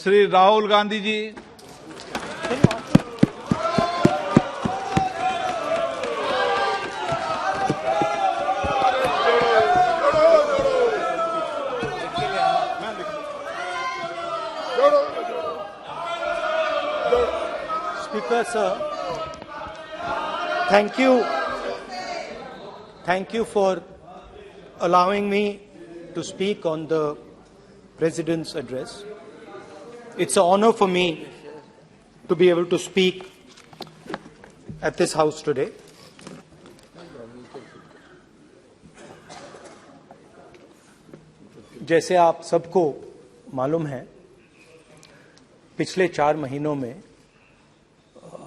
Shri Rahul Gandhi ji. Speaker sir, thank you for allowing me to speak on the President's address. It's an honor for me to be able to speak at this house today. जैसे आप सबको मालूम है, पिछले 4 महीनों में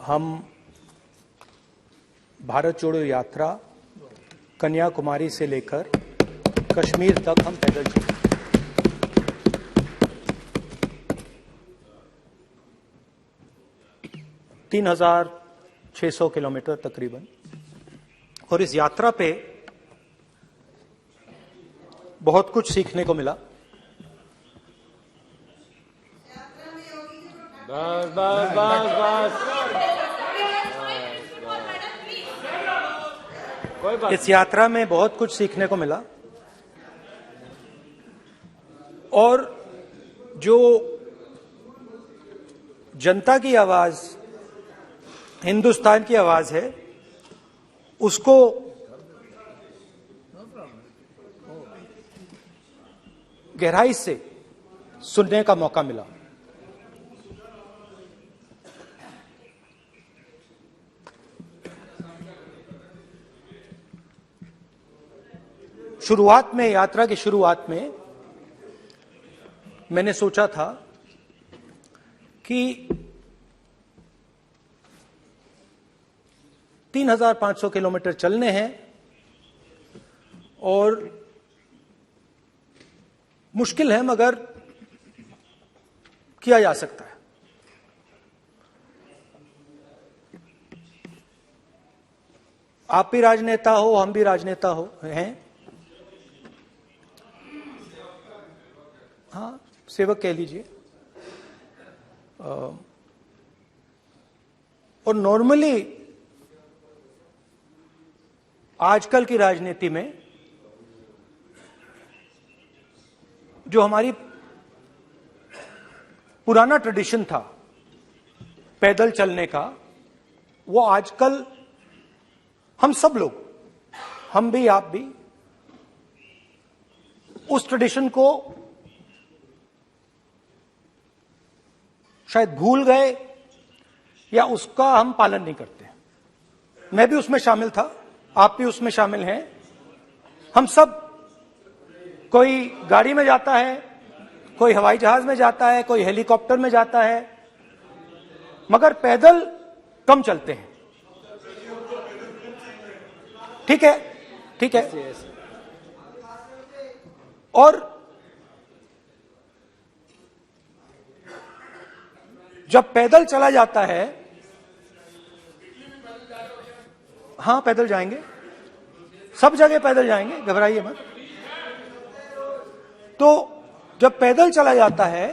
हम भारत जोड़ो यात्रा कन्याकुमारी से लेकर कश्मीर तक हम पैदल चले। तीन 3,600 किलोमीटर तकरीबन। और इस यात्रा पे बहुत कुछ सीखने को मिला। इस यात्रा में बहुत कुछ सीखने को मिला और जो जनता की आवाज, हिंदुस्तान की आवाज है, उसको गहराई से सुनने का मौका मिला। शुरुआत में, यात्रा की शुरुआत में मैंने सोचा था कि 3,500 किलोमीटर चलने हैं और मुश्किल है मगर किया जा सकता है। आप भी राजनेता हो, हम भी राजनेता हैं। हाँ, सेवक कह लीजिए। और नॉर्मली आजकल की राजनीति में जो हमारी पुराना ट्रेडिशन था पैदल चलने का, वो आजकल हम सब लोग, हम भी आप भी, उस ट्रेडिशन को शायद भूल गए या उसका हम पालन नहीं करते। मैं भी उसमें शामिल था, आप भी उसमें शामिल हैं। हम सब, कोई गाड़ी में जाता है, कोई हवाई जहाज में जाता है, कोई हेलीकॉप्टर में जाता है, मगर पैदल कम चलते हैं। ठीक है, ठीक है। और जब पैदल चला जाता है, हाँ पैदल जाएंगे, सब जगह पैदल जाएंगे, घबराइए मत। तो जब पैदल चला जाता है,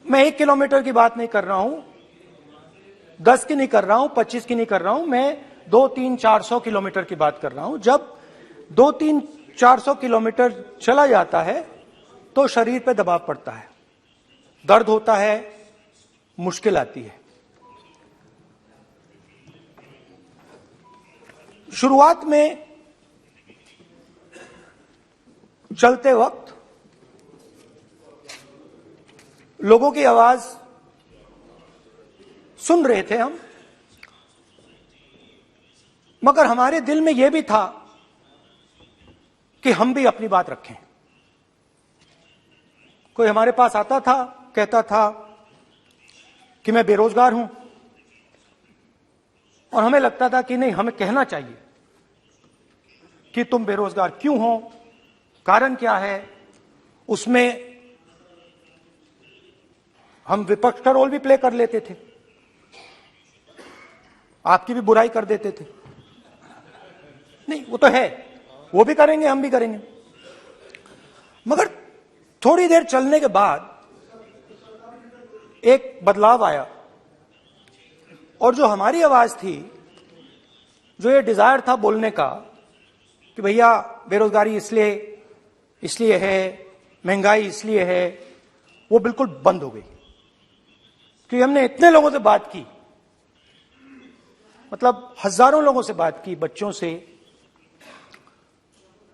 मैं 1 किलोमीटर की बात नहीं कर रहा हूं, 10 की नहीं कर रहा हूं, 25 की नहीं कर रहा हूं, मैं 200-300-400 किलोमीटर की बात कर रहा हूं। जब 200-300-400 किलोमीटर चला जाता है तो शरीर पे दबाव पड़ता है, दर्द होता है, मुश्किल आती है। शुरुआत में चलते वक्त लोगों की आवाज सुन रहे थे हम, मगर हमारे दिल में यह भी था कि हम भी अपनी बात रखें। कोई हमारे पास आता था, कहता था कि मैं बेरोजगार हूं, और हमें लगता था कि नहीं, हमें कहना चाहिए कि तुम बेरोजगार क्यों हो, कारण क्या है। उसमें हम विपक्ष का रोल भी प्ले कर लेते थे, आपकी भी बुराई कर देते थे। नहीं, वो तो है, वो भी करेंगे, हम भी करेंगे। मगर थोड़ी देर चलने के बाद एक बदलाव आया और जो हमारी आवाज थी, जो ये डिजायर था बोलने का कि भैया बेरोजगारी इसलिए है, महंगाई इसलिए है, वो बिल्कुल बंद हो गई। क्योंकि हमने इतने लोगों से बात की, मतलब हजारों लोगों से बात की, बच्चों से,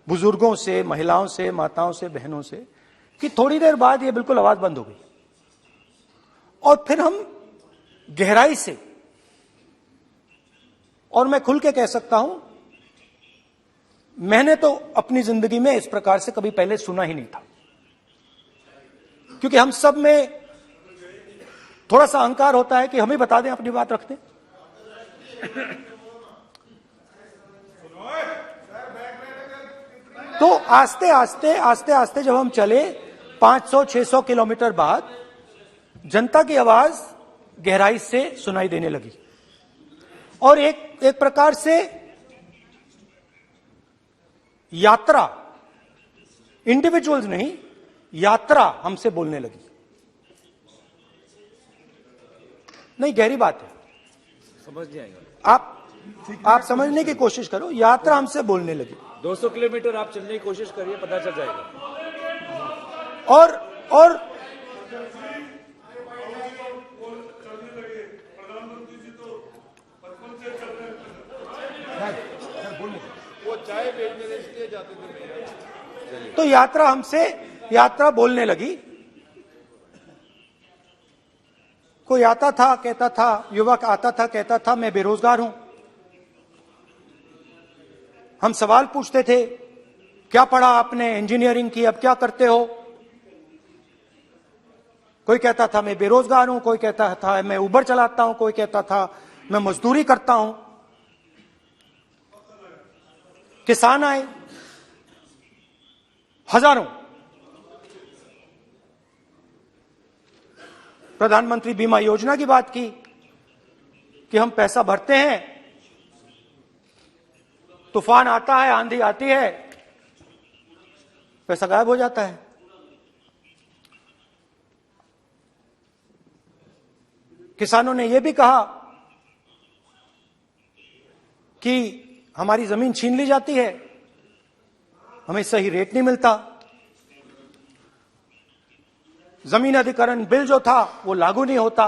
बुजुर्गों से, महिलाओं से, माताओं से, बहनों से, कि थोड़ी देर बाद ये बिल्कुल आवाज बंद हो गई। और फिर हम गहराई से, और मैं खुल के कह सकता हूं, मैंने तो अपनी जिंदगी में इस प्रकार से कभी पहले सुना ही नहीं था। क्योंकि हम सब में थोड़ा सा अहंकार होता है कि हम ही बता दें, अपनी बात रख दें। तो आस्ते आस्ते जब हम चले 500-600 किलोमीटर बाद, जनता की आवाज गहराई से सुनाई देने लगी और एक प्रकार से यात्रा, इंडिविजुअल्स नहीं, यात्रा हमसे बोलने लगी। नहीं, गहरी बात है, समझ नहीं आएगा। आप समझने की कोशिश करो। यात्रा हमसे बोलने लगी। 200 किलोमीटर आप चलने की कोशिश करिए, पता चल जाएगा। और वो चाय बेचने इसलिए जाते थे। तो यात्रा बोलने लगी। कोई आता था, कहता था, युवक आता था, कहता था मैं बेरोजगार हूं। हम सवाल पूछते थे, क्या पढ़ा आपने? इंजीनियरिंग की, अब क्या करते हो? कोई कहता था मैं बेरोजगार हूं, कोई कहता था मैं उबर चलाता हूं, कोई कहता था मैं मजदूरी करता हूं। किसान आए हजारों। प्रधानमंत्री बीमा योजना की बात की कि हम पैसा भरते हैं, तूफान आता है, आंधी आती है, पैसा गायब हो जाता है। किसानों ने यह भी कहा कि हमारी जमीन छीन ली जाती है, हमें सही रेट नहीं मिलता। जमीन अधिग्रहण बिल जो था वो लागू नहीं होता।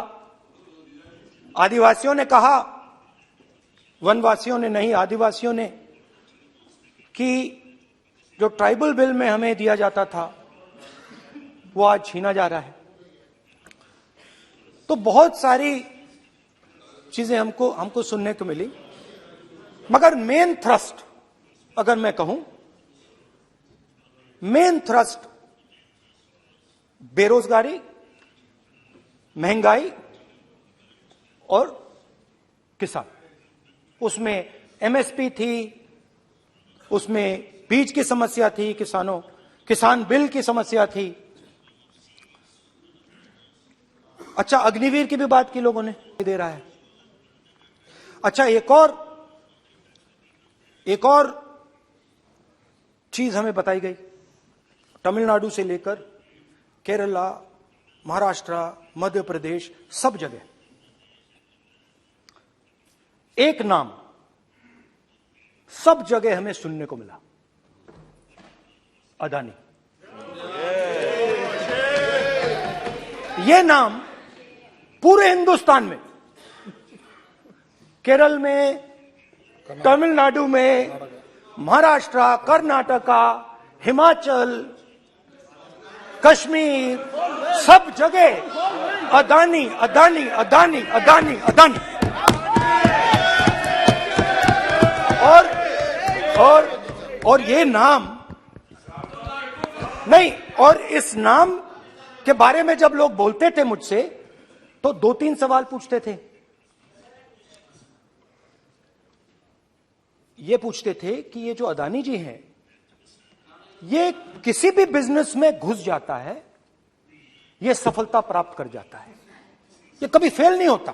आदिवासियों ने कहा, वनवासियों ने नहीं, आदिवासियों ने, कि जो ट्राइबल बिल में हमें दिया जाता था वो आज छीना जा रहा है। तो बहुत सारी चीजें हमको सुनने को मिली, मगर मेन थ्रस्ट, अगर मैं कहूं, मेन थ्रस्ट बेरोजगारी, महंगाई और किसान। उसमें एमएसपी थी, उसमें बीज की समस्या थी, किसान बिल की समस्या थी। अच्छा, अग्निवीर की भी बात की लोगों ने, दे रहा है। अच्छा, एक और चीज हमें बताई गई, तमिलनाडु से लेकर केरला, महाराष्ट्र, मध्य प्रदेश, सब जगह एक नाम सब जगह हमें सुनने को मिला, अदानी। यह नाम पूरे हिंदुस्तान में, केरल में, तमिलनाडु में, महाराष्ट्र, कर्नाटका, हिमाचल, कश्मीर, सब जगह अदानी अदानी अदानी अदानी अदानी। और ये नाम नहीं, और इस नाम के बारे में जब लोग बोलते थे मुझसे, तो 2-3 सवाल पूछते थे। ये पूछते थे कि ये जो अदानी जी हैं, ये किसी भी बिजनेस में घुस जाता है, ये सफलता प्राप्त कर जाता है, ये कभी फेल नहीं होता।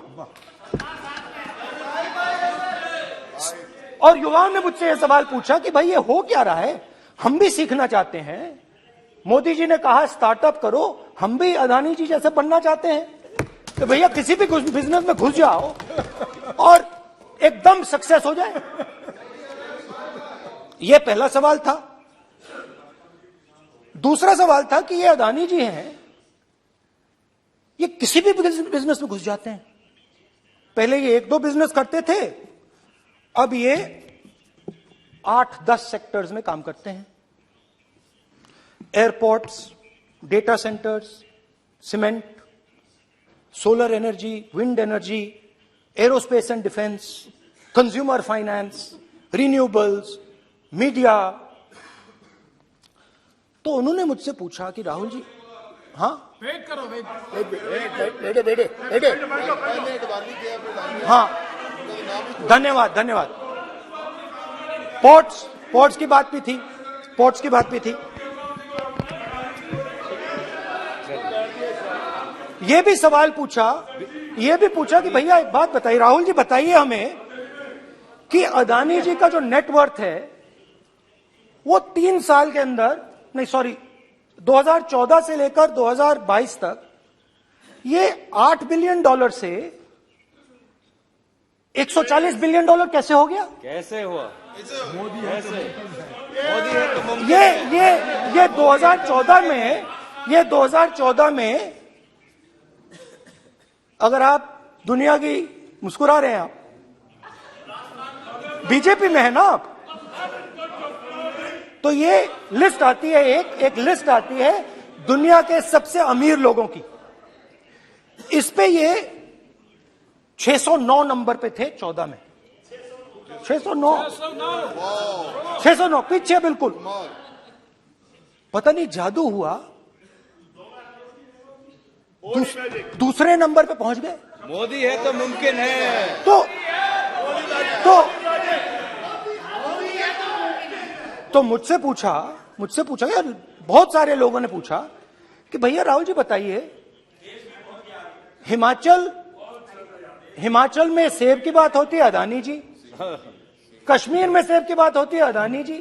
और युवाओं ने मुझसे यह सवाल पूछा कि भाई ये हो क्या रहा है, हम भी सीखना चाहते हैं, मोदी जी ने कहा स्टार्टअप करो, हम भी अदानी जी जैसे बनना चाहते हैं। तो भैया किसी भी बिजनेस में घुस जाओ और एकदम सक्सेस हो जाए। यह पहला सवाल था। दूसरा सवाल था कि ये अदानी जी हैं, ये किसी भी बिजनेस में घुस जाते हैं। पहले ये 1-2 बिजनेस करते थे, अब ये 8-10 सेक्टर्स में काम करते हैं। Airports, data centres, cement, solar energy, wind energy, aerospace and defence, consumer finance, renewables, media. तो उन्होंने मुझसे पूछा कि राहुल जी, हाँ वेट करो, हाँ, धन्यवाद। पोर्ट्स की बात भी थी। ये भी सवाल पूछा कि भैया एक बात बताइए, राहुल जी बताइए हमें कि अदानी जी का जो नेटवर्थ है वो 3 साल के अंदर, 2014 से लेकर 2022 तक ये $8 बिलियन से $140 बिलियन कैसे हो गया? कैसे हुआ? मोदी है तो ये 2014 में अगर आप दुनिया की, मुस्कुरा रहे हैं आप, बीजेपी में है ना आप, तो ये लिस्ट आती है, एक लिस्ट आती है दुनिया के सबसे अमीर लोगों की। इस पे ये 609 नंबर पे थे 14 में। 609 पीछे बिल्कुल। पता नहीं जादू हुआ, दूसरे नंबर पे पहुंच गए। मोदी है तो मुमकिन है। तो मुझसे पूछा यार, बहुत सारे लोगों ने पूछा कि भैया राहुल जी बताइए, हिमाचल में सेब की बात होती है, अदानी जी। कश्मीर में सेब की बात होती है, अदानी जी।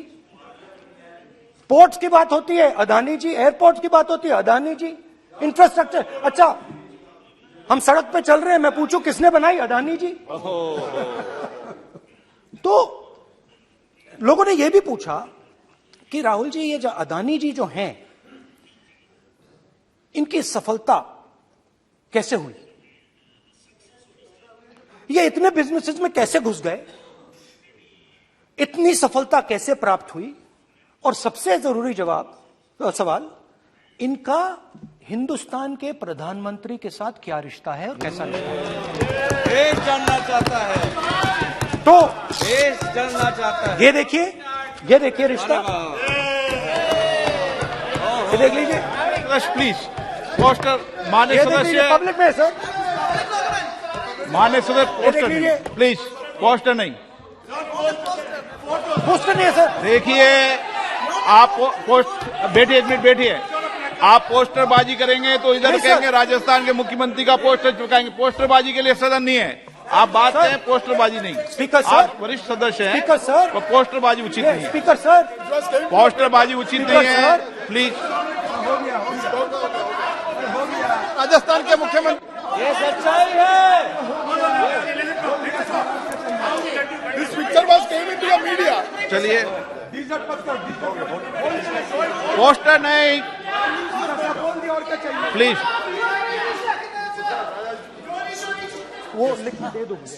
पोर्ट्स की बात होती है, अदानी जी। एयरपोर्ट्स की बात होती है, अदानी जी। इंफ्रास्ट्रक्चर, अच्छा हम सड़क पे चल रहे हैं, मैं पूछूं किसने बनाई? अदानी जी। तो लोगों ने यह भी पूछा कि राहुल जी ये जो अदानी जी जो हैं, इनकी सफलता कैसे हुई? ये इतने बिजनेसेस में कैसे घुस गए? इतनी सफलता कैसे प्राप्त हुई? और सबसे जरूरी सवाल, इनका हिंदुस्तान के प्रधानमंत्री के साथ क्या रिश्ता है और कैसा रिश्ता है? देश जानना चाहता है, तो देश जानना चाहता है। ये देखिए रिश्ता, ये देख लीजिए। प्लीज पोस्टर माननीय सदस्य, पब्लिक में सर, माननीय सदस्य पोस्टर लीजिए। नहीं, प्लीज पोस्टर नहीं है सर। देखिए आप बैठिए, 1 मिनट बैठिए। आप पोस्टरबाजी करेंगे तो इधर नहीं, सर। कहेंगे राजस्थान के मुख्यमंत्री का पोस्टर चिपकाएंगे। पोस्टरबाजी के लिए सदन नहीं है। आप बात सर। करें, पोस्टरबाजी नहीं। स्पीकर सर, आप वरिष्ठ सदस्य हैं, स्पीकर सर, तो पोस्टरबाजी उचित नहीं है। स्पीकर सर, पोस्टरबाजी उचित स्पीकर नहीं है, सर। प्लीज। राजस्थान के मुख्यमंत्री, ये सच्चाई है। This picture was came into the media. चलिए, पोस्टर नहीं, प्लीज। वो लिख के दे दो मुझे।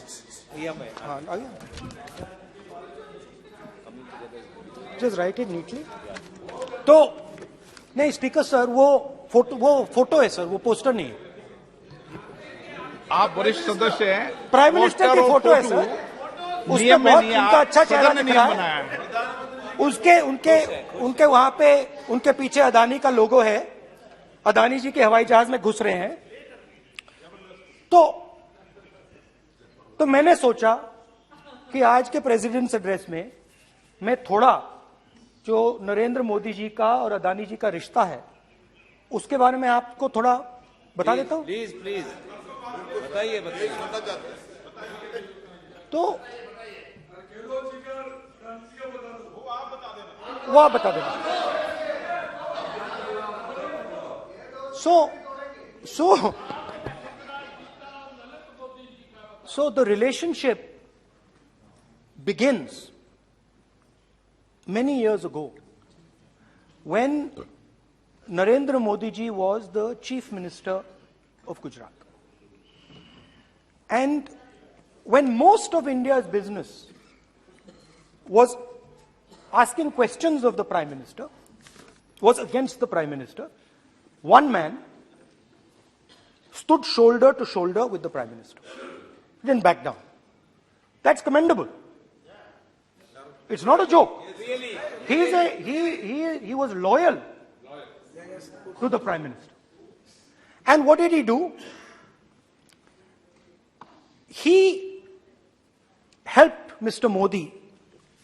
हाँ, आ गया। Just right it neatly. तो नहीं स्पीकर सर, वो फोटो है सर, वो पोस्टर नहीं है। आप वरिष्ठ सदस्य हैं, प्राइम मिनिस्टर की फोटो है सर, उसके नियम में बहुत नहीं है। उनका अच्छा चेहरा सदन ने दिख रहा नियम है। बनाया है। उनके वहां पे उनके पीछे अदानी का लोगो है, अदानी जी के हवाई जहाज में घुस रहे हैं। तो मैंने सोचा कि आज के प्रेसिडेंट्स एड्रेस में मैं थोड़ा जो नरेंद्र मोदी जी का और अदानी जी का रिश्ता है उसके बारे में आपको थोड़ा बता देता हूं। प्लीज बताइए। तो वो आप बता देना। So the relationship begins many years ago when Narendra Modi ji was the Chief Minister of Gujarat. And when most of India's business was asking questions of the Prime Minister, was against the Prime Minister, one man stood shoulder to shoulder with the Prime Minister. He didn't back down. That's commendable. It's not a joke. He was loyal to the Prime Minister. And what did he do? He helped Mr. Modi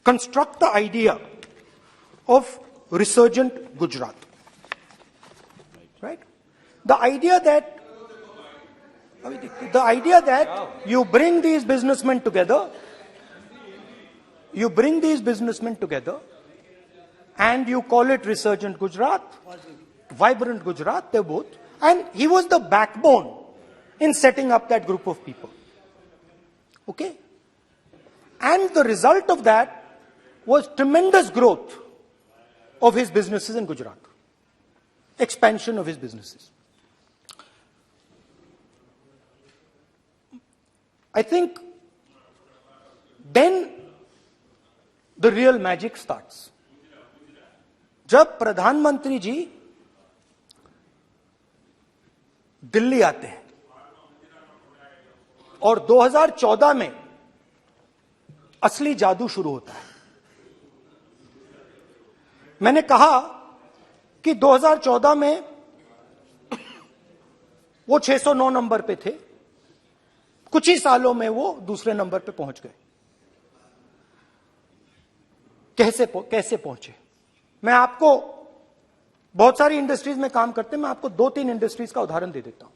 construct the idea of resurgent Gujarat. Right? The idea that you bring these businessmen together, and you call it resurgent Gujarat, vibrant Gujarat, they're both. And he was the backbone in setting up that group of people. Okay? And the result of that was tremendous growth of his businesses in Gujarat. Expansion of his businesses. I think then the real magic starts. जब प्रधानमंत्री जी दिल्ली आते हैं और 2014 में असली जादू शुरू होता है। मैंने कहा कि 2014 में वो 609 नंबर पे थे, कुछ ही सालों में वो दूसरे नंबर पे पहुंच गए। कैसे पहुंचे? मैं आपको, बहुत सारी इंडस्ट्रीज में काम करते हैं, मैं आपको 2-3 इंडस्ट्रीज का उदाहरण दे देता हूं।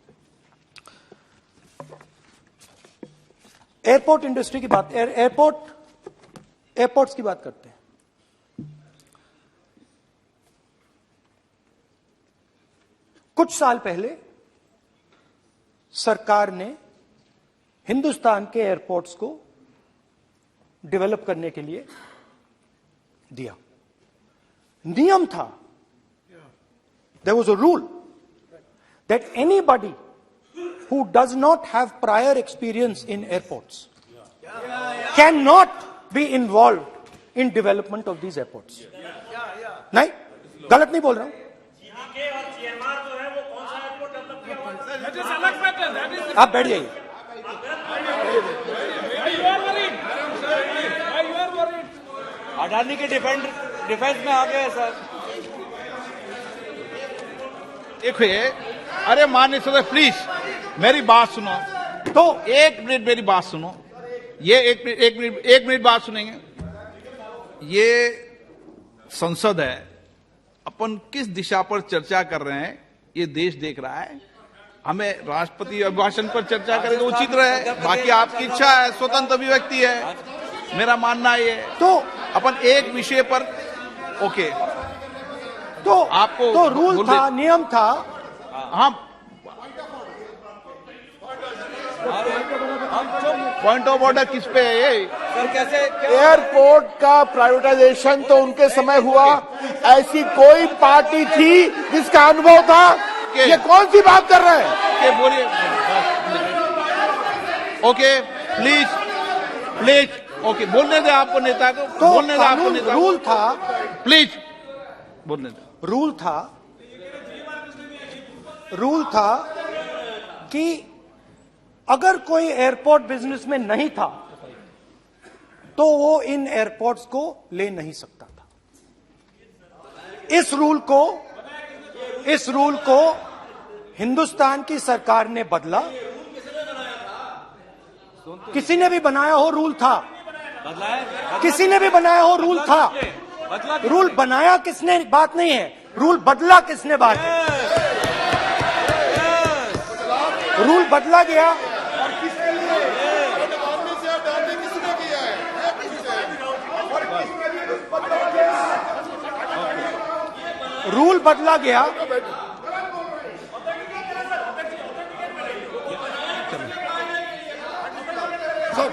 एयरपोर्ट इंडस्ट्री की बात, एयरपोर्ट्स की बात करते हैं। कुछ साल पहले सरकार ने हिंदुस्तान के एयरपोर्ट्स को डेवलप करने के लिए दिया। नियम था, there was a rule that anybody who does not have prior experience in airports cannot be involved in development of these airports. नहीं, गलत नहीं बोल रहा हूं। आप बैठ जाइए। अडानी के डिफेंस में आ गए सर। देखिए, अरे माननीय सदस्य प्लीज मेरी बात सुनो। तो एक मिनट मेरी बात सुनो। ये एक मिनट बात सुनेंगे। ये संसद है, अपन किस दिशा पर चर्चा कर रहे हैं ये देश देख रहा है। हमें राष्ट्रपति अभिभाषण पर चर्चा करें तो उचित रहे, बाकी आपकी इच्छा है, स्वतंत्र अभिव्यक्ति है। मेरा मानना ये है तो अपन एक विषय पर ओके, तो आपको तो रूल था, नियम था। हाँ, पॉइंट ऑफ ऑर्डर किस पे है ये? सर कैसे एयरपोर्ट का प्राइवेटाइजेशन तो उनके समय हुआ, ऐसी कोई पार्टी थी जिसका अनुभव था? ये कौन सी बात कर रहे हैं? बोलिए। ओके प्लीज ओके, बोलने दे आपको नेता को, तो बोलने दे आपको नेता को। रूल था, प्लीज बोलने दे। रूल था कि अगर कोई एयरपोर्ट बिजनेस में नहीं था तो वो इन एयरपोर्ट्स को ले नहीं सकता था। इस रूल को हिंदुस्तान की सरकार ने बदला। किसी ने भी बनाया हो रूल था, किसी ने भी बनाया हो रूल था। रूल बनाया किसने बात नहीं है, रूल बदला किसने बात है। रूल बदला गया, रूल बदला गया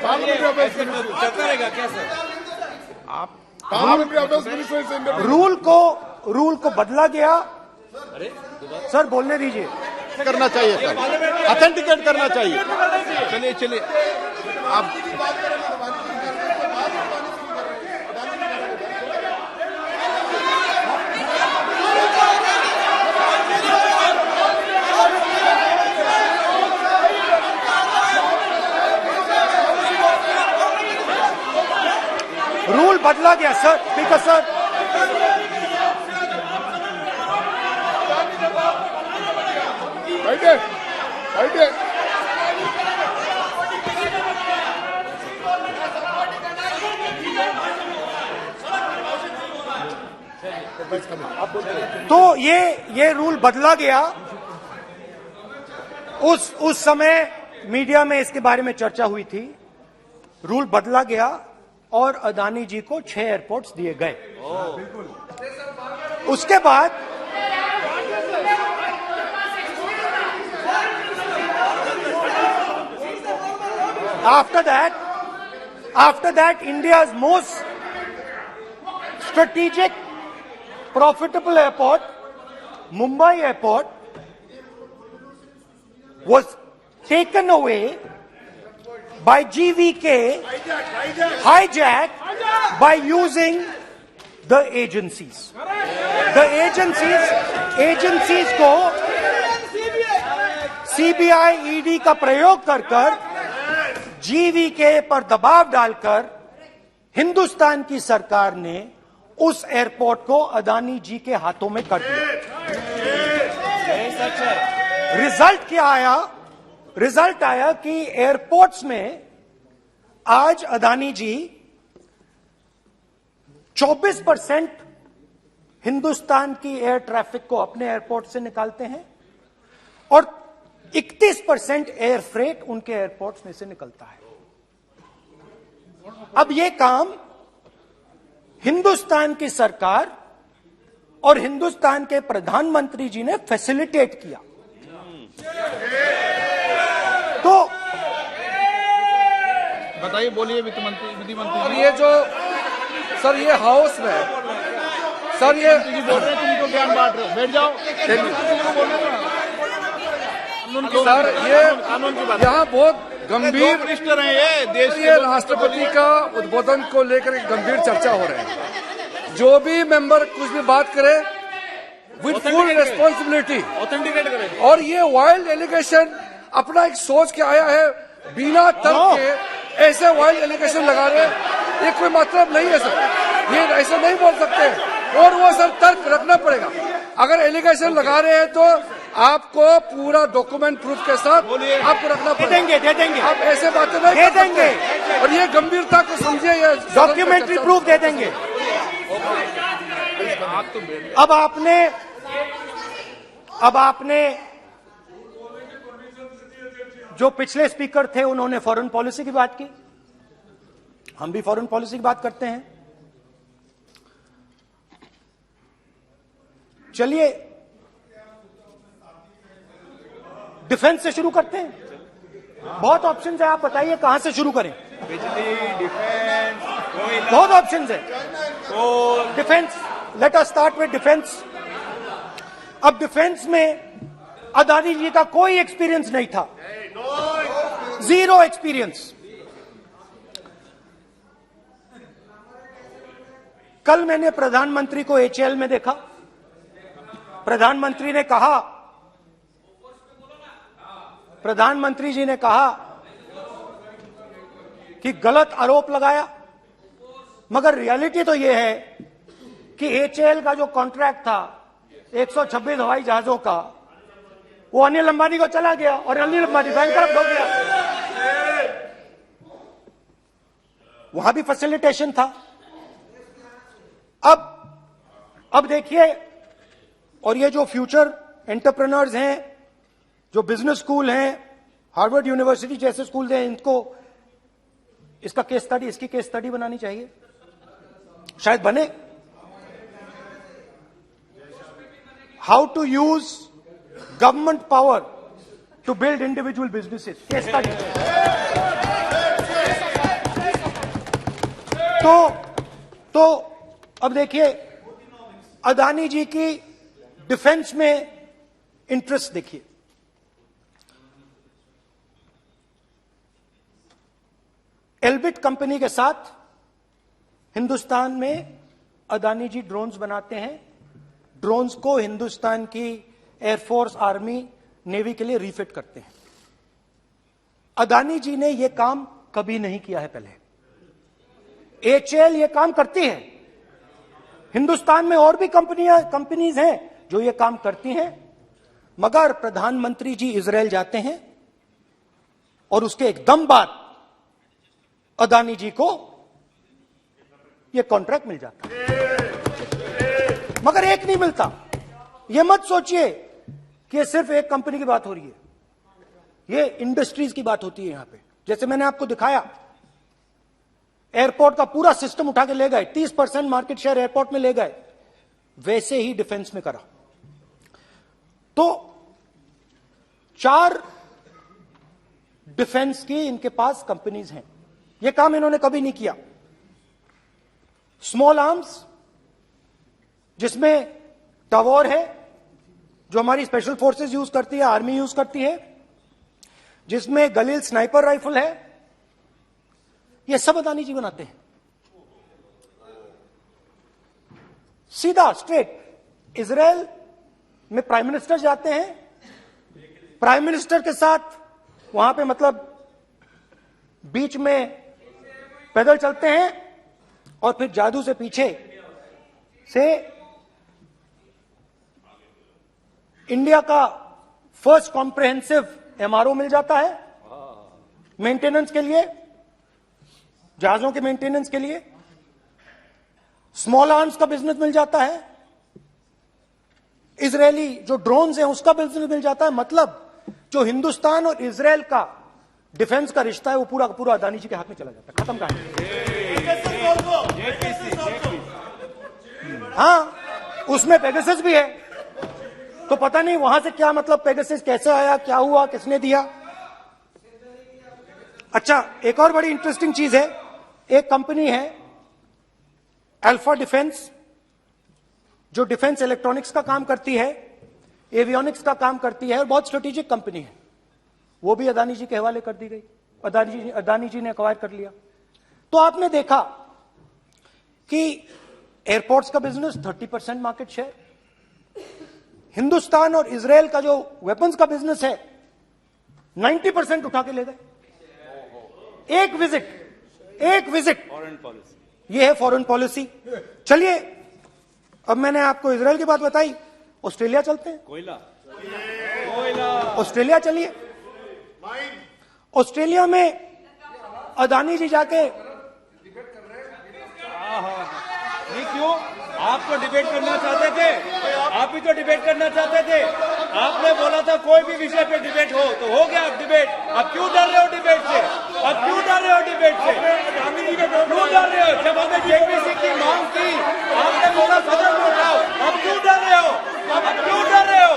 Parliamentary Affairs चलता रहेगा क्या sir? Parliamentary Affairs Minister is in the rule को बदला गया। सर बोलने दीजिए। करना चाहिए सर, ऑथेंटिकेट करना चाहिए। चलिए चलिए आप रूल बदला गया सर, स्पीकर सर। बैठे बैठे तो ये रूल बदला गया। उस समय मीडिया में इसके बारे में चर्चा हुई थी। रूल बदला गया और अदानी जी को 6 एयरपोर्ट्स दिए गए। उसके बाद after that India's most strategic profitable airport, Mumbai Airport, was taken away by GVK, hijacked by using the agencies. The agencies को CBI, ED का प्रयोग कर GVK पर दबाव डालकर हिंदुस्तान की सरकार ने उस एयरपोर्ट को अदानी जी के हाथों में कर दिया। रिजल्ट क्या आया? रिजल्ट आया कि एयरपोर्ट्स में आज अदानी जी 24% हिंदुस्तान की एयर ट्रैफिक को अपने एयरपोर्ट से निकालते हैं और 31% एयर फ्रेट उनके एयरपोर्ट्स में से निकलता है। अब यह काम हिंदुस्तान की सरकार और हिंदुस्तान के प्रधानमंत्री जी ने फैसिलिटेट किया। तो बताइए, बोलिए विधि मंत्री। और ये जो सर ये हाउस में सर ये बोल रहे हैं, तुम तो ज्ञान बांट रहे हो, बैठ जाओ। सर ये यहाँ बहुत गंभीर मिनिस्टर हैं ये देश ये राष्ट्रपति का उद्बोधन को लेकर एक गंभीर चर्चा हो रही है। जो भी मेंबर कुछ भी बात करे विद फुल रिस्पॉन्सिबिलिटी ऑथेंटिकेट करें। और ये वाइल्ड एलिगेशन अपना एक सोच के आया है, बिना तर्क के ऐसे वाइल्ड एलिगेशन लगा रहे, ये कोई मतलब नहीं है सर। ये ऐसे नहीं बोल सकते और वो सर तर्क रखना पड़ेगा। अगर एलिगेशन लगा रहे हैं तो आपको पूरा डॉक्यूमेंट प्रूफ के साथ आपको रखना पड़ेगा। दे देंगे आप ऐसे बातें नहीं दे कर सकते। देंगे और ये गंभीरता को समझिए, ये डॉक्यूमेंट्री प्रूफ दे देंगे। अब आपने जो पिछले स्पीकर थे उन्होंने फॉरेन पॉलिसी की बात की, हम भी फॉरेन पॉलिसी की बात करते हैं। चलिए डिफेंस से शुरू करते हैं। बहुत ऑप्शंस है, आप बताइए कहां से शुरू करें। बिजली, डिफेंस, कोयला, बहुत ऑप्शंस है। Defence, let us start with defence. अब डिफेंस में अदानी जी का कोई एक्सपीरियंस नहीं था, जीरो एक्सपीरियंस। कल मैंने प्रधानमंत्री को HAL में देखा। प्रधानमंत्री जी ने कहा कि गलत आरोप लगाया, मगर रियलिटी तो यह है कि HAL का जो कॉन्ट्रैक्ट था 126 हवाई जहाजों का, वो अनिल अंबानी को चला गया और अनिल अंबानी बैंकरप्ट हो गया। वहां भी फैसिलिटेशन था। अब देखिए, और ये जो फ्यूचर एंटरप्रेन्योर्स हैं, जो बिजनेस स्कूल हैं, हार्वर्ड यूनिवर्सिटी जैसे स्कूल हैं, इनको इसकी केस स्टडी बनानी चाहिए, शायद बने। How to use government power to build individual businesses, case study. तो अब देखिए, अदानी जी की डिफेंस में इंटरेस्ट देखिए। एल्बिट कंपनी के साथ हिंदुस्तान में अदानी जी ड्रोन्स बनाते हैं। ड्रोन्स को हिंदुस्तान की एयरफोर्स, आर्मी, नेवी के लिए रीफिट करते हैं। अदानी जी ने यह काम कभी नहीं किया है पहले। एचएएल यह काम करती है। हिंदुस्तान में और भी कंपनीज हैं जो यह काम करती हैं, मगर प्रधानमंत्री जी इजरायल जाते हैं और उसके एकदम बाद अदानी जी को यह कॉन्ट्रैक्ट मिल जाता है, मगर एक नहीं मिलता। यह मत सोचिए कि यह सिर्फ एक कंपनी की बात हो रही है, यह इंडस्ट्रीज की बात होती है यहां पे। जैसे मैंने आपको दिखाया, एयरपोर्ट का पूरा सिस्टम उठा के ले गए, 30% मार्केट शेयर एयरपोर्ट में ले गए, वैसे ही डिफेंस में करा। तो 4 डिफेंस की इनके पास कंपनीज हैं। यह काम इन्होंने कभी नहीं किया। स्मॉल आर्म्स, जिसमें टवॉर है जो हमारी स्पेशल फोर्सेस यूज करती है, आर्मी यूज करती है, जिसमें गलील स्नाइपर राइफल है, यह सब अदानी जी बनाते हैं। सीधा स्ट्रेट इजरायल में प्राइम मिनिस्टर जाते हैं, प्राइम मिनिस्टर के साथ वहां पे मतलब बीच में पैदल चलते हैं और फिर जादू से पीछे से इंडिया का फर्स्ट कॉम्प्रिहेंसिव एमआरओ मिल जाता है मेंटेनेंस के लिए, जहाजों के मेंटेनेंस के लिए। स्मॉल आर्म्स का बिजनेस मिल जाता है, इजरायली जो ड्रोन्स हैं उसका बिजनेस मिल जाता है। मतलब जो हिंदुस्तान और इजरायल का डिफेंस का रिश्ता है वो पूरा का पूरा अदानी जी के हाथ में चला जाता है। खत्म कहानी। हाँ, उसमें पेगासस भी है, तो पता नहीं वहां से क्या मतलब पेगासस कैसे आया, क्या हुआ, किसने दिया। अच्छा, एक और बड़ी इंटरेस्टिंग चीज है, एक कंपनी है अल्फा डिफेंस, जो डिफेंस इलेक्ट्रॉनिक्स का काम करती है, एवियोनिक्स का काम करती है, और बहुत स्ट्रेटेजिक कंपनी है। वो भी अदानी जी के हवाले कर दी गई, अदानी जी ने एक्वायर कर लिया। तो आपने देखा कि एयरपोर्ट्स का बिजनेस 30% मार्केट शेयर, हिंदुस्तान और इजरायल का जो वेपन्स का बिजनेस है 90% उठा के ले गए। एक विजिट, फॉरेन पॉलिसी, ये है फॉरेन पॉलिसी। चलिए, अब मैंने आपको इजरायल की बात बताई, ऑस्ट्रेलिया चलते हैं। कोयला, ऑस्ट्रेलिया चलिए। ऑस्ट्रेलिया में अदानी जी जाके, नहीं क्यों? आप तो डिबेट करना चाहते थे, आप भी तो डिबेट करना चाहते थे। आपने बोला था कोई भी विषय पे डिबेट हो तो हो गया अब डिबेट। अब क्यों डर रहे हो डिबेट से? अब क्यों डर रहे हो डिबेट से? क्यों डर रहे हो? जब हमने जेपीसी की मांग की, आपने बोला सदन में उठाओ। अब क्यों डर रहे हो? अब क्यों डर रहे हो?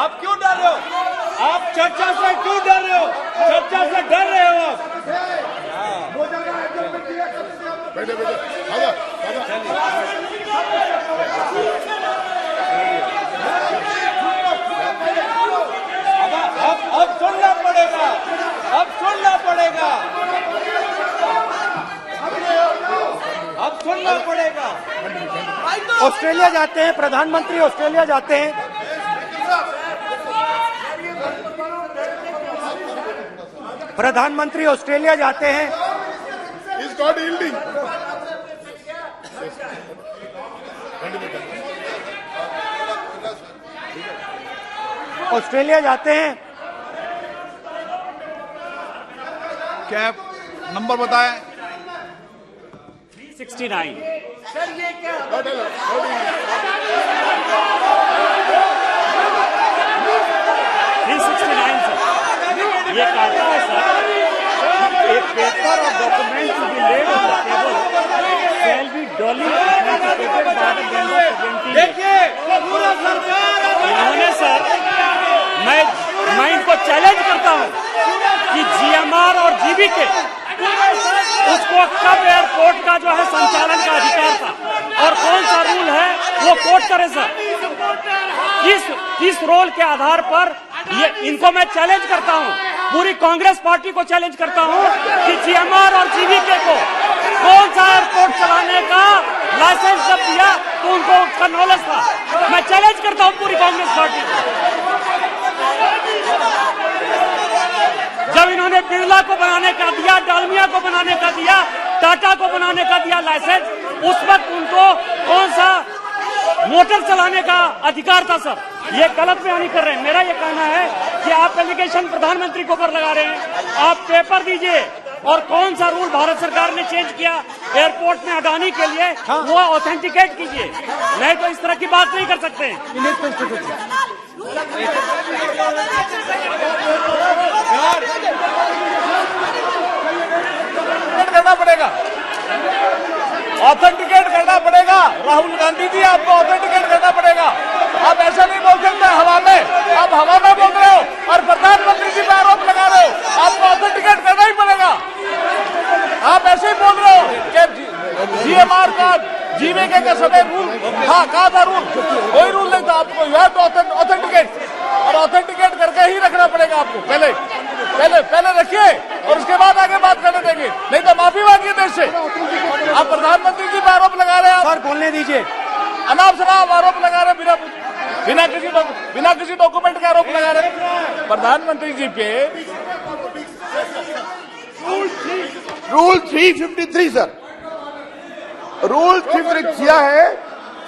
अब क्यों डर रहे हो? आप चर्चा से क्यों डर रहे हो? चर्चा से डर रहे हो आप? अब सुनना पड़ेगा, अब सुनना पड़ेगा, अब सुनना पड़ेगा। ऑस्ट्रेलिया जाते हैं, प्रधानमंत्री ऑस्ट्रेलिया जाते हैं। प्रधानमंत्री ऑस्ट्रेलिया जाते हैं। ऑस्ट्रेलिया जाते हैं। क्या नंबर बताएं? 369। सर ये क्या 369 सर, ये कहता है सर, एक पेपर और document to be laid on the table shall be duly authenticated by the member presenting. देखिए पूरा सरकार इन्होंने सर, मैं इनको चैलेंज करता हूं कि जीएमआर और जीबीके उसको कब एयरपोर्ट एयरपोर्ट का जो है संचालन का अधिकार था और कौन सा रूल है वो कोट करे सर। किस रोल के आधार पर ये इनको मैं चैलेंज करता हूँ, पूरी कांग्रेस पार्टी को चैलेंज करता हूँ कि जीएमआर और जीवीके को कौन सा एयरपोर्ट चलाने का लाइसेंस जब दिया तो उनको उसका नॉलेज था। मैं चैलेंज करता हूँ पूरी कांग्रेस पार्टी को। जब इन्होंने बिरला को बनाने का दिया, डालमिया को बनाने का दिया, टाटा को बनाने का दिया लाइसेंस, उस वक्त उनको कौन सा मोटर चलाने का अधिकार था सर? ये गलत बयानी कर रहे हैं। मेरा ये कहना है कि आप एलिगेशन प्रधानमंत्री के ऊपर लगा रहे हैं, आप पेपर दीजिए और कौन सा रूल भारत सरकार ने चेंज किया एयरपोर्ट में अडानी के लिए वो ऑथेंटिकेट कीजिए, नहीं तो इस तरह की बात नहीं कर सकते हैं। करना पड़ेगा, ऑथेंटिकेट करना पड़ेगा। राहुल गांधी जी आपको ऑथेंटिकेट करना पड़ेगा। आप ऐसा नहीं बोल सकते हवा में, आप हवा में बोल रहे हो और प्रधानमंत्री जी पे आरोप लगा रहे हो। आपको ऑथेंटिकेट करना ही पड़ेगा। आप ऐसे ही बोल रहे हो कि जीएमआर का जीवीके के समय रूल था, कहा था रूल, कोई रूल नहीं था। आपको यू हैव टू ऑथेंटिकेट और ऑथेंटिकेट करके ही रखना पड़ेगा आपको। पहले रखिए और उसके बाद आगे बात करने देंगे, नहीं तो माफी मांगिए देश से। आप प्रधानमंत्री जी पर आरोप लगा रहे हैं, सर बोलने दीजिए। अनाप शनाप आरोप लगा रहे हैं, बिना किसी डॉक्यूमेंट के आरोप लगा रहे हैं प्रधानमंत्री जी पे। रूल 353 सर, रूल 353 किया है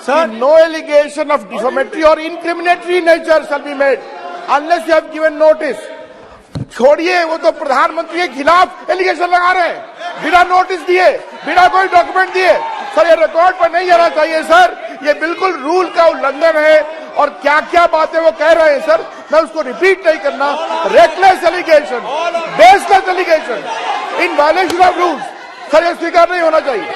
sir, no allegation of defamatory और incriminatory nature shall be made unless you have given notice. छोड़िए, वो तो प्रधानमंत्री के खिलाफ एलिगेशन लगा रहे हैं बिना नोटिस दिए, बिना कोई डॉक्यूमेंट दिए। सर ये रिकॉर्ड पर नहीं जाना चाहिए सर, ये बिल्कुल रूल का उल्लंघन है। और क्या क्या बातें वो कह रहे हैं सर, मैं उसको रिपीट नहीं करना। Reckless allegation, baseless allegation, in violation of rules, sir ये स्वीकार नहीं होना चाहिए।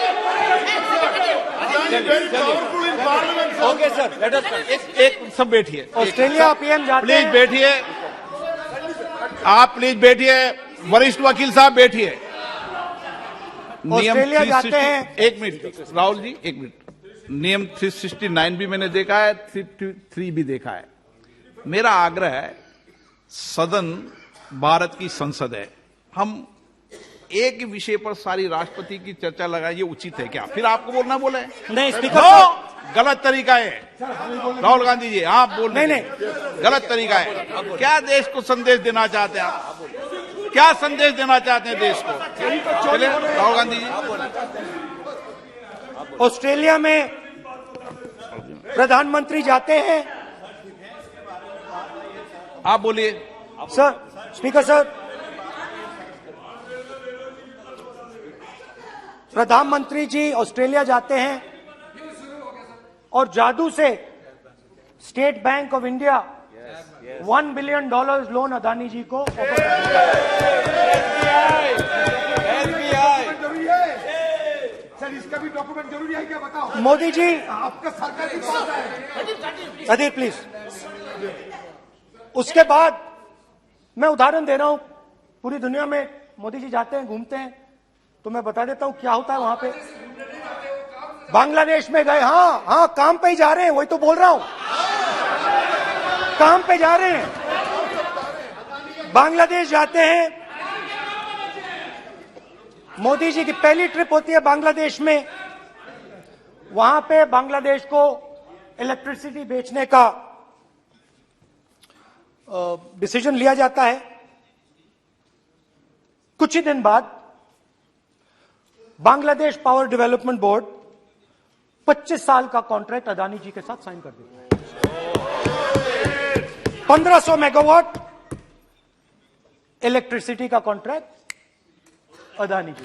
ओके सर, लेट अस एक सब बैठिए, ऑस्ट्रेलिया पीएम जाते प्लीज हैं। बैठिए, आप प्लीज बैठिए, वरिष्ठ वकील साहब बैठिए। ऑस्ट्रेलिया जाते हैं। एक मिनट राहुल जी, एक मिनट। नियम 369 भी मैंने देखा है, 333 भी देखा है। मेरा आग्रह है, सदन भारत की संसद है, हम एक ही विषय पर सारी राष्ट्रपति की चर्चा लगाइए, उचित है क्या? फिर आपको बोलना बोले नहीं स्पीकर, गलत तरीका है। राहुल गांधी जी आप बोल रहे हैं, गलत तरीका है। क्या देश को संदेश देना चाहते हैं आप? क्या संदेश देना चाहते हैं देश को? चलिए राहुल गांधी जी। ऑस्ट्रेलिया में प्रधानमंत्री जाते हैं। आप बोलिए सर, स्पीकर सर, प्रधानमंत्री जी ऑस्ट्रेलिया जाते हैं और जादू से State Bank of India $1 billion loan Adani ji को ऑफर कर सर इसका भी डॉक्यूमेंट जरूरी है क्या, बताओ? मोदी जी, आपका सरकार की बात है। अधीर प्लीज। उसके बाद मैं उदाहरण दे रहा हूं, पूरी दुनिया में मोदी जी जाते हैं, घूमते हैं, तो मैं बता देता हूं क्या होता है वहां पे। बांग्लादेश में गए, हाँ काम पे ही जा रहे हैं, वही तो बोल रहा हूं, काम पे जा रहे हैं। बांग्लादेश जाते हैं, मोदी जी की पहली ट्रिप होती है बांग्लादेश में। वहां पे बांग्लादेश को इलेक्ट्रिसिटी बेचने का डिसीजन लिया जाता है। कुछ ही दिन बाद बांग्लादेश पावर डेवलपमेंट बोर्ड 25 साल का कॉन्ट्रैक्ट अदानी जी के साथ साइन कर देता है। 1500 मेगावाट इलेक्ट्रिसिटी का कॉन्ट्रैक्ट अदानी जी।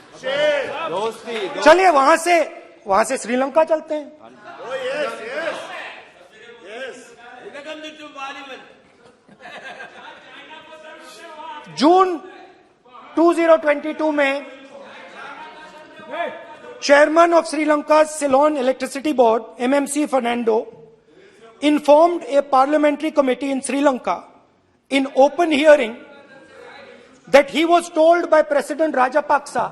चलिए वहां से श्रीलंका चलते हैं। जून 2022 में Chairman of Sri Lanka's Ceylon Electricity Board, MMC Fernando, informed a parliamentary committee in Sri Lanka in open hearing that he was told by President Rajapaksa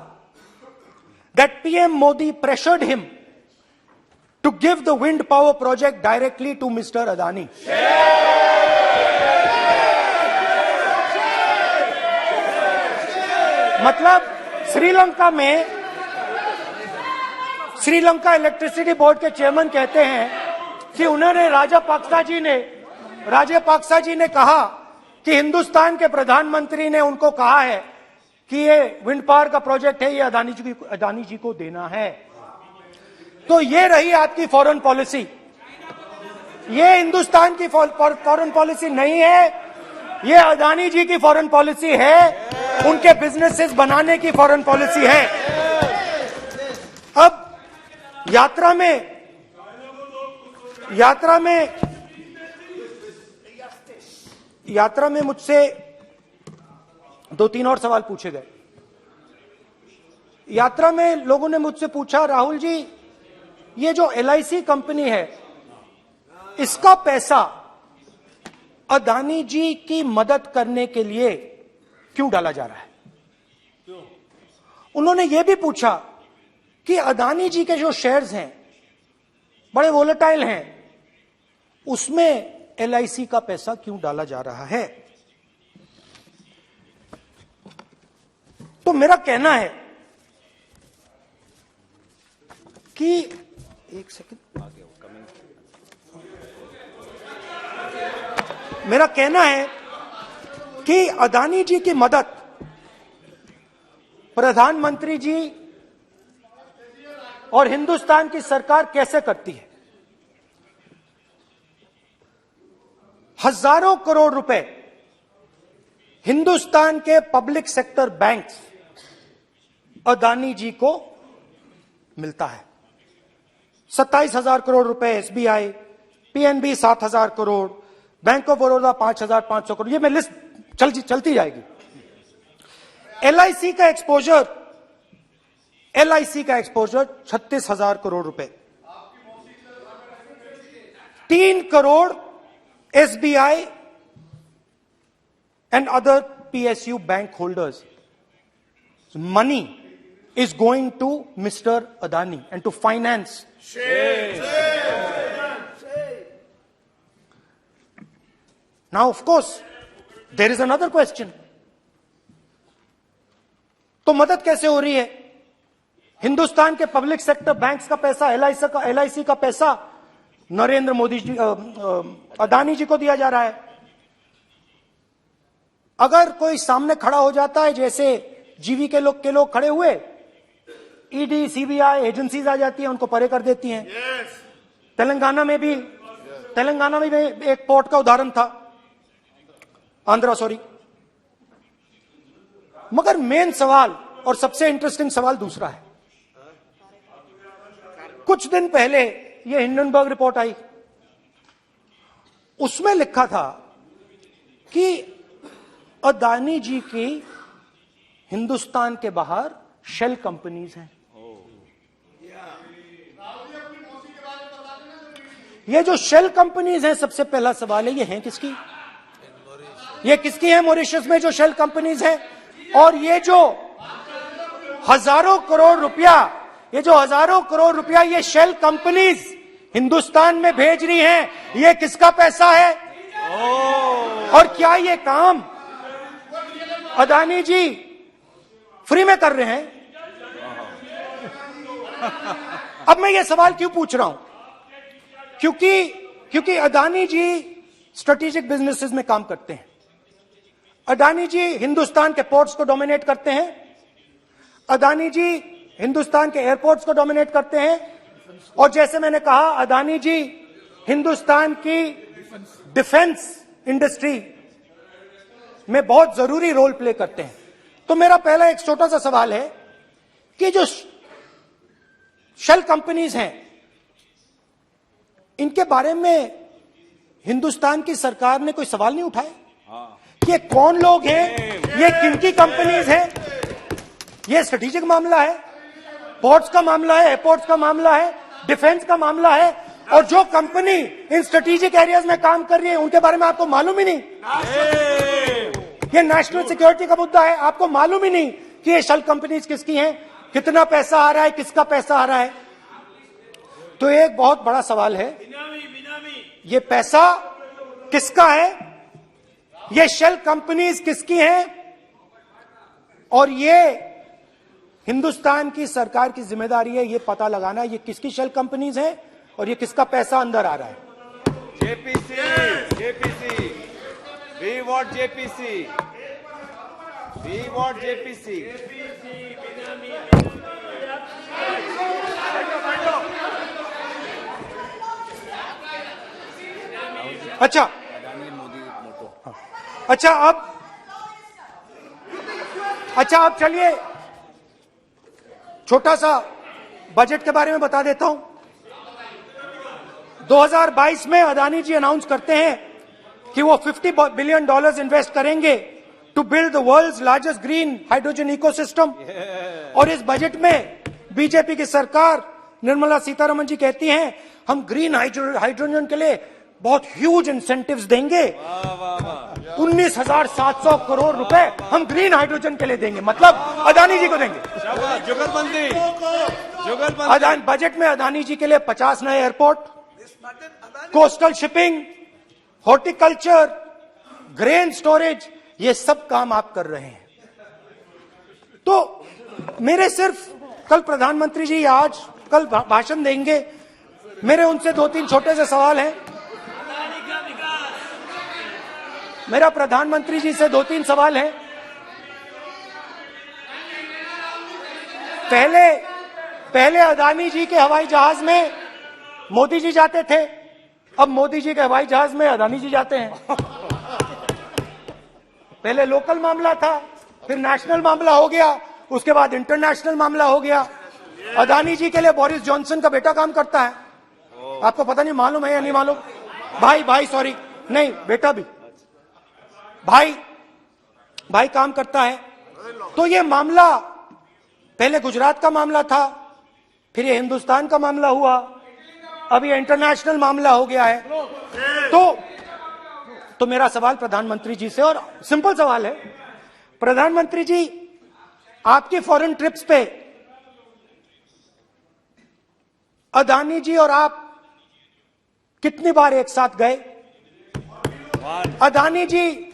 that PM Modi pressured him to give the wind power project directly to Mr. Adani. मतलब Sri Lanka electricity board के chairman कहते हैं कि उन्होंने राजापाक्सा जी ने कहा कि हिंदुस्तान के प्रधानमंत्री ने उनको कहा है कि ये विंड पावर का प्रोजेक्ट है, ये अदानी जी को देना है। तो ये रही आपकी फॉरेन पॉलिसी। ये हिंदुस्तान की फॉरेन पॉलिसी नहीं है, ये अदानी जी की फॉरेन पॉलिसी है, उनके बिजनेसेस बनाने की फॉरेन पॉलिसी है। अब यात्रा में मुझसे 2-3 और सवाल पूछे गए। यात्रा में लोगों ने मुझसे पूछा, राहुल जी ये जो LIC कंपनी है इसका पैसा अदानी जी की मदद करने के लिए क्यों डाला जा रहा है? उन्होंने यह भी पूछा कि अदानी जी के जो शेयर्स हैं बड़े वोलेटाइल हैं, उसमें LIC का पैसा क्यों डाला जा रहा है? तो मेरा कहना है कि एक सेकंड, मेरा कहना है कि अदानी जी की मदद प्रधानमंत्री जी और हिंदुस्तान की सरकार कैसे करती है। हजारों करोड़ रुपए हिंदुस्तान के public sector banks Adani ji को मिलता है। 27,000 करोड़ रुपए SBI, PNB 7,000 crore, bank of Baroda 5,500 crore, ये मैं लिस्ट चलती जाएगी। LIC का एक्सपोजर 36,000 करोड़ रुपए, 3 crore SBI and other PSU bank holders. Money is going to Mr. Adani and to finance. Now, of course, there is another question. तो मदद कैसे हो रही है? हिंदुस्तान के पब्लिक सेक्टर बैंक्स का पैसा, LIC का पैसा नरेंद्र मोदी जी, अदानी जी को दिया जा रहा है। अगर कोई सामने खड़ा हो जाता है, जैसे जीवी के लोग खड़े हुए, ED, CBI एजेंसीज आ जाती हैं, उनको परे कर देती हैं। तेलंगाना में भी एक पोर्ट का उदाहरण था, आंध्रा, सॉरी। मगर मेन सवाल और सबसे इंटरेस्टिंग सवाल दूसरा है। कुछ दिन पहले ये हिंडनबर्ग रिपोर्ट आई, उसमें लिखा था कि अदानी जी की हिंदुस्तान के बाहर शेल कंपनीज हैं। ये जो शेल कंपनीज हैं, सबसे पहला सवाल है, ये हैं किसकी? ये किसकी है मॉरिशस में जो शेल कंपनीज हैं? और ये जो हजारों करोड़ रुपया ये शेल कंपनीज हिंदुस्तान में भेज रही हैं, ये किसका पैसा है? और क्या ये काम अदानी जी फ्री में कर रहे हैं? अब मैं ये सवाल क्यों पूछ रहा हूं? क्योंकि अदानी जी स्ट्रेटेजिक बिजनेसेस में काम करते हैं। अदानी जी हिंदुस्तान के पोर्ट्स को डोमिनेट करते हैं, अदानी जी हिंदुस्तान के एयरपोर्ट्स को डोमिनेट करते हैं, और जैसे मैंने कहा, अदानी जी हिंदुस्तान की डिफेंस इंडस्ट्री में बहुत जरूरी रोल प्ले करते हैं। तो मेरा पहला एक छोटा सा सवाल है कि जो शेल कंपनीज हैं, इनके बारे में हिंदुस्तान की सरकार ने कोई सवाल नहीं उठाए? ये कौन लोग हैं, ये किनकी कंपनीज हैं? ये स्ट्रेटेजिक मामला है, पोर्ट्स का मामला है, एयरपोर्ट्स का मामला है, डिफेंस का मामला है, और जो कंपनी इन स्ट्रेटेजिक एरियाज में काम कर रही है उनके बारे में आपको मालूम ही नहीं। ये नेशनल सिक्योरिटी का मुद्दा है, आपको मालूम ही नहीं कि ये शेल कंपनीज किसकी हैं। कितना पैसा आ रहा है, किसका पैसा आ रहा है? तो एक बहुत बड़ा सवाल है, ये पैसा किसका है, ये शेल कंपनीज किसकी हैं, और ये हिंदुस्तान की सरकार की जिम्मेदारी है ये पता लगाना ये किसकी शेल कंपनीज हैं और ये किसका पैसा अंदर आ रहा है। JPC, we want JPC, we want JPC. अच्छा अब चलिए छोटा सा बजट के बारे में बता देता हूं। 2022 में अदानी जी अनाउंस करते हैं कि वो $50 बिलियन इन्वेस्ट करेंगे to build the world's largest green hydrogen ecosystem. और इस बजट में बीजेपी की सरकार निर्मला सीतारमण जी कहती हैं हम ग्रीन हाइड्रोजन के लिए बहुत ह्यूज इंसेंटिव्स देंगे, 19,700 करोड़ रुपए हम ग्रीन हाइड्रोजन के लिए देंगे, मतलब अदानी जी को देंगे। जुगलबंदी अदानी बजट में अदानी जी के लिए 50 नए airport, coastal shipping, horticulture, grain storage, ये सब काम आप कर रहे हैं। तो मेरे सिर्फ कल प्रधानमंत्री जी आज कल भाषण देंगे, मेरे उनसे 2-3 छोटे से सवाल हैं। मेरा प्रधानमंत्री जी से 2-3 सवाल हैं। पहले अदानी जी के हवाई जहाज में मोदी जी जाते थे, अब मोदी जी के हवाई जहाज में अदानी जी जाते हैं। पहले लोकल मामला था, फिर नेशनल मामला हो गया, उसके बाद इंटरनेशनल मामला हो गया। अदानी जी के लिए बोरिस जॉनसन का बेटा काम करता है, आपको पता नहीं मालूम है या नहीं मालूम? भाई सॉरी, नहीं बेटा भी, भाई काम करता है। तो ये मामला पहले गुजरात का मामला था, फिर ये हिंदुस्तान का मामला हुआ, अब ये इंटरनेशनल मामला हो गया है। तो मेरा सवाल प्रधानमंत्री जी से, और सिंपल सवाल है, प्रधानमंत्री जी आपकी फॉरेन ट्रिप्स पे अदानी जी और आप कितनी बार एक साथ गए? Adani ji,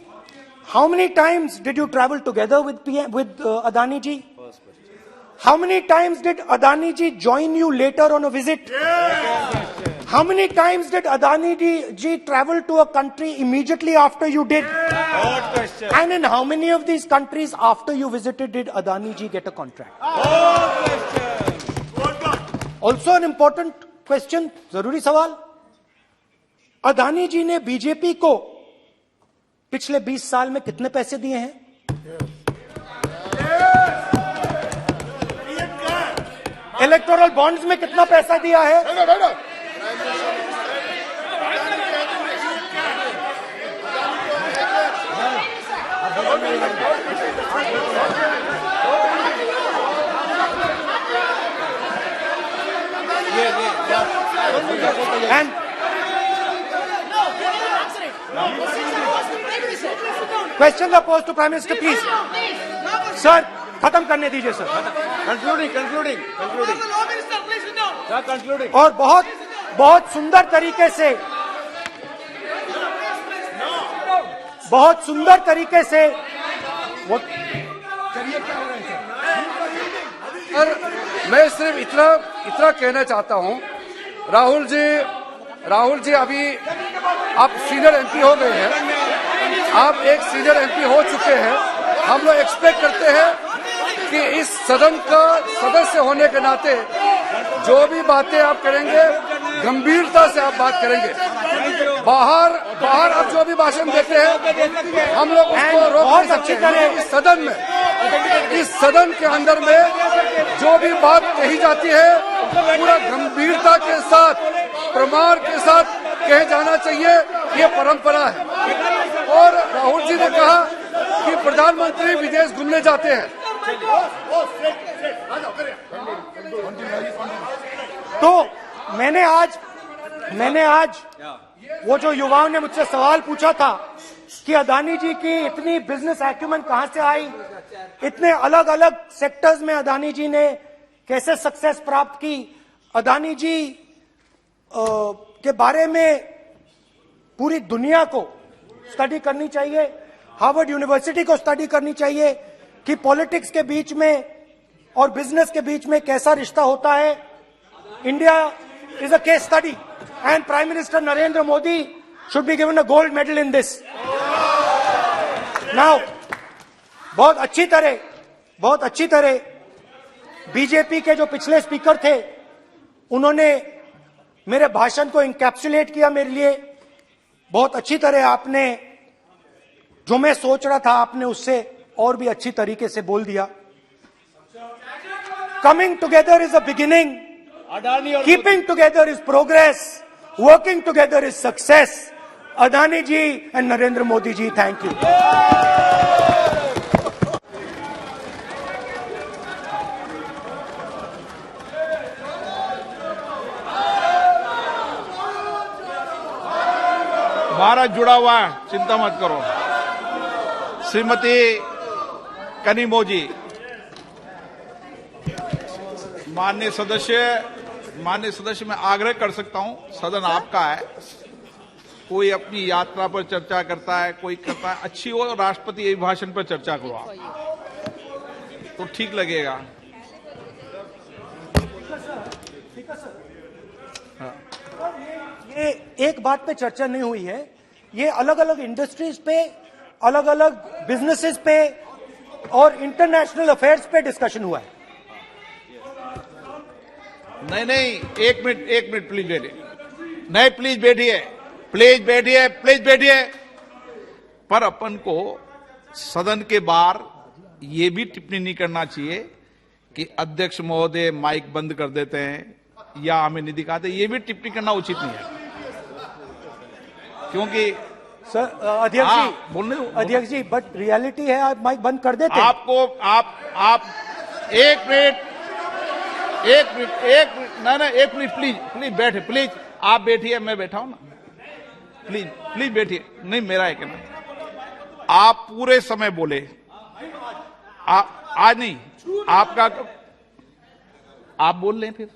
how many times did you travel together with Adani ji? How many times did Adani ji join you later on a visit? How many times did Adani ji travel to a country immediately after you did? Good question. And in how many of these countries after you visited did Adani ji get a contract? Good question. Also an important question, जरूरी सवाल, अदानी जी ने BJP को पिछले 20 साल में कितने पैसे दिए हैं? इलेक्टोरल बॉन्ड्स में कितना पैसा दिया है? And questions are posed to Prime Minister, please. Sir, खत्म करने दीजिए सर। Concluding. Sir, concluding. और बहुत सुंदर तरीके से वो और मैं सिर्फ इतना कहना चाहता हूं, राहुल जी अभी आप सीनियर एमपी हो गए हैं, आप एक सीनियर एमपी हो चुके हैं। हम लोग एक्सपेक्ट करते हैं कि इस सदन का सदस्य होने के नाते जो भी बातें आप करेंगे गंभीरता से आप बात करेंगे। बाहर आप जो भी भाषण देते हैं हम लोग उसको रोक नहीं सकते हैं। इस सदन के अंदर में जो भी बात कही जाती है पूरा गंभीरता के साथ, प्रमाण के साथ कहे जाना चाहिए, ये परंपरा है। और राहुल जी ने कहा कि प्रधानमंत्री विदेश घूमने जाते हैं, तो मैंने आज वो जो युवाओं ने मुझसे सवाल पूछा था कि अदानी जी की इतनी बिजनेस एक्यूमेंट कहां से आई, इतने अलग अलग सेक्टर्स में अदानी जी ने कैसे सक्सेस प्राप्त की, अदानी जी के बारे में पूरी दुनिया को स्टडी करनी चाहिए, हार्वर्ड यूनिवर्सिटी को स्टडी करनी चाहिए कि पॉलिटिक्स के बीच में और बिजनेस के बीच में कैसा रिश्ता होता है। India is a case study and prime minister Narendra Modi should be given a gold medal in this. Now बहुत अच्छी तरह बीजेपी के जो पिछले स्पीकर थे उन्होंने मेरे भाषण को इंकैप्सुलेट किया मेरे लिए बहुत अच्छी तरह। आपने जो मैं सोच रहा था आपने उससे और भी अच्छी तरीके से बोल दिया। Coming together is a beginning, keeping together is progress, working together is success. Adani ji and Narendra Modi ji, thank you. Bharat जुड़ा हुआ है, चिंता मत करो। श्रीमती कनिमोजी, माननीय सदस्य मैं आग्रह कर सकता हूं, सदन आपका है। कोई अपनी यात्रा पर चर्चा करता है, कोई करता है, अच्छी हो राष्ट्रपति अभिभाषण पर चर्चा करो आप, तो ठीक लगेगा। ये एक बात पे चर्चा नहीं हुई है, ये अलग अलग इंडस्ट्रीज पे, अलग अलग बिजनेसेस पे और इंटरनेशनल अफेयर्स पे डिस्कशन हुआ है। नहीं, एक मिनट प्लीज बैठिए। नहीं, प्लीज बैठिए। पर अपन को सदन के बाहर ये भी टिप्पणी नहीं करना चाहिए कि अध्यक्ष महोदय माइक बंद कर देते हैं या हमें नहीं दिखाते, ये भी टिप्पणी करना उचित नहीं है, क्योंकि सर अध्यक्ष जी बट रियलिटी है, आप माइक बंद कर देते हैं। आप एक मिनट प्लीज बैठे, प्लीज आप बैठिए, मैं बैठा हूं ना, प्लीज बैठिए। नहीं, मेरा है कहना, आप पूरे समय बोले, आज नहीं, आपका आप बोल लें फिर।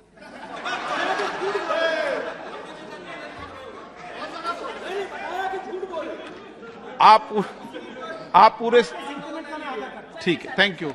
आप पूरे, ठीक है, थैंक यू।